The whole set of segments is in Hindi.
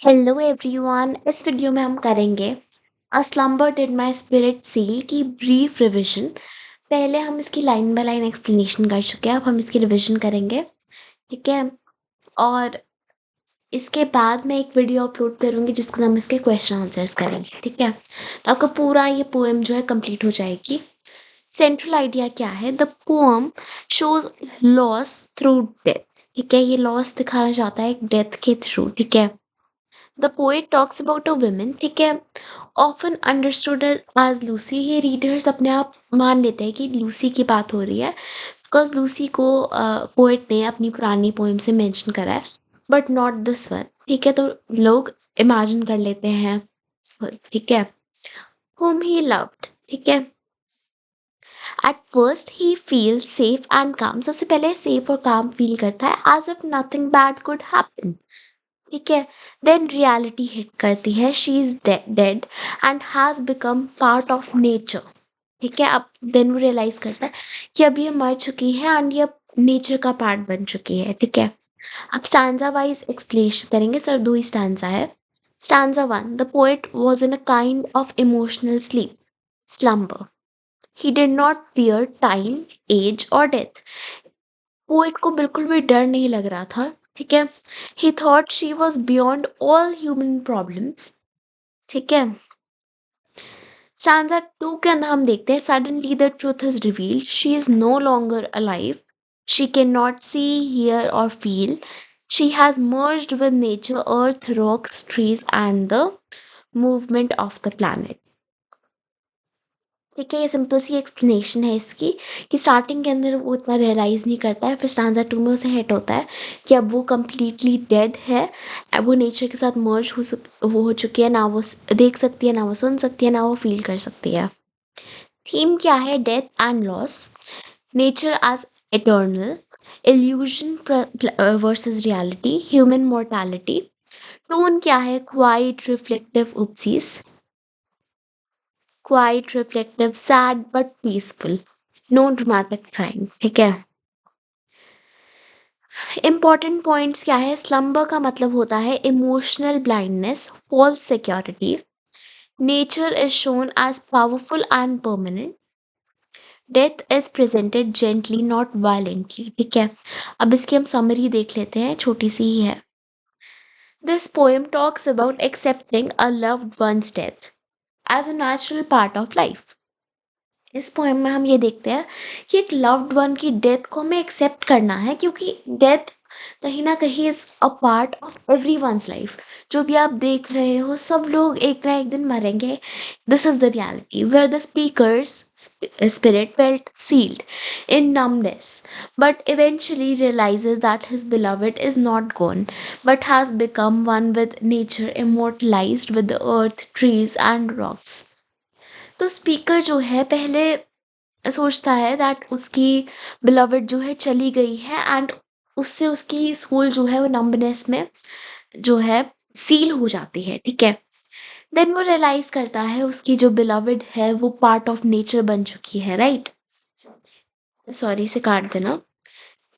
Hello everyone. इस वीडियो में हम करेंगे a slumber did my spirit seal की ब्रीफ रिवीजन। पहले हम इसकी लाइन बाय लाइन एक्सप्लेनेशन कर चुके हैं, अब हम इसकी रिवीजन करेंगे। ठीक है। और इसके बाद मैं एक वीडियो अपलोड करूँगी जिसका हम इसके क्वेश्चन आंसर्स करेंगे। ठीक है, तो आपका पूरा ये पोएम जो है कंप्लीट हो जाएगी। सेंट्रल आइडिया क्या है? The poem shows loss through death. ठीक है, ये लॉस दिखाना चाहता है एक डेथ के थ्रू। ठीक है। The poet talks about a woman, ठीक है, often understood as लूसी। ये रीडर्स अपने आप मान लेते हैं कि लूसी की बात हो रही है, बिकॉज लूसी को पोएट ने अपनी पुरानी पोएम से मेंशन करा है, बट नॉट दिस वन। ठीक है, तो लोग इमेजिन कर लेते हैं। ठीक है। whom he loved, ठीक है। At first he feel safe and calm. सबसे पहले सेफ और काम फील करता है, as if nothing bad could happen. ठीक है। देन रियलिटी हिट करती है, she is dead and has become part of nature. ठीक है, अब देन वो रियलाइज करता है कि अब ये मर चुकी है एंड ये नेचर का पार्ट बन चुकी है। ठीक है। अब स्टैंजा वाइज एक्सप्लेनेशन करेंगे सर। दो ही स्टैंजा है। Stanza one, the poet was in a kind of emotional sleep, slumber. He did not fear time, age or death. Poet को बिल्कुल भी डर नहीं लग रहा था। ठीक है। He thought she was beyond all human problems. ठीक है। स्टैंजा टू के अंदर हम देखते हैं, suddenly the truth is revealed, she is no longer alive, she can not see, hear और feel, she has merged with nature, earth, rocks, trees and the movement of the planet. ठीक है, ये सिंपल सी एक्सप्लेनेशन है इसकी कि स्टार्टिंग के अंदर वो इतना रियलाइज़ नहीं करता है, फिर स्टांजा टू में उसे हिट होता है कि अब वो कम्प्लीटली डेड है। अब वो नेचर के साथ मर्ज वो हो चुकी है, ना वो देख सकती है, ना वो सुन सकती है, ना वो फील कर सकती है। थीम क्या है? Death and loss, nature as eternal, illusion versus reality, human mortality. Tone क्या है? क्वाइट, रिफ्लेक्टिव, उपसीस, quiet, reflective, sad but peaceful, no dramatic crime. ठीक है। इंपॉर्टेंट पॉइंट्स क्या है? स्लम्बर का मतलब होता है emotional blindness, false security, nature is shown as powerful and permanent, death is presented gently not violently. ठीक है, अब इसकी हम समरी देख लेते हैं, छोटी सी ही है। This poem talks about accepting a loved one's death as a natural part of life. इस पोएम में हम ये देखते हैं कि एक लव्ड वन की डेथ को हमें एक्सेप्ट करना है, क्योंकि डेथ कहीं ना कहीं is a part of every one's life. जो भी आप देख रहे हो, सब लोग एक ना एक दिन मरेंगे। This is the reality where the speaker's spirit felt sealed in numbness, but eventually realizes that his beloved is not gone, but has become one with nature, immortalized with the earth, trees and rocks. तो स्पीकर जो है पहले सोचता है दैट उसकी बिलवड जो है चली गई है, एंड उससे उसकी सोल जो है वो नंबनेस में जो है सील हो जाती है। ठीक है। देन वो रियलाइज करता है उसकी जो बिलवड है वो पार्ट ऑफ नेचर बन चुकी है। राइट, सॉरी से काट देना।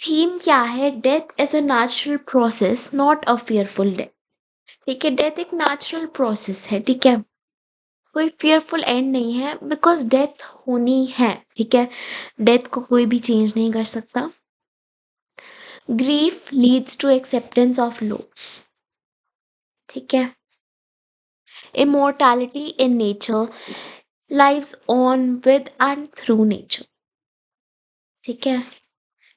थीम क्या है? Death is a natural process not a fearful death. ठीक है, डेथ एक नेचुरल प्रोसेस है। ठीक है, कोई फियरफुल एंड नहीं है, बिकॉज डेथ होनी है। ठीक है, डेथ को कोई भी चेंज नहीं कर सकता। Grief leads to acceptance of loss. ठीक है। Immortality in nature, lives on with and through nature. ठीक है,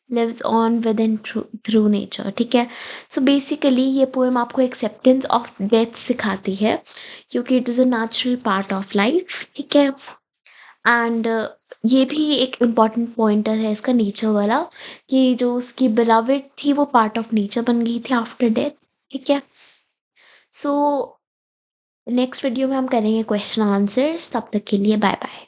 lives on with and through nature. ठीक है। सो बेसिकली ये पोएम आपको एक्सेप्टेंस ऑफ डेथ सिखाती है, क्योंकि it is a natural part of life. ठीक है। एंड ये भी एक इम्पॉर्टेंट पॉइंटर है इसका, नेचर वाला, कि जो उसकी बिलवड थी वो पार्ट ऑफ नेचर बन गई थी आफ्टर डेथ। ठीक है। सो नेक्स्ट वीडियो में हम करेंगे क्वेश्चन आंसर्स। तब तक के लिए बाय बाय।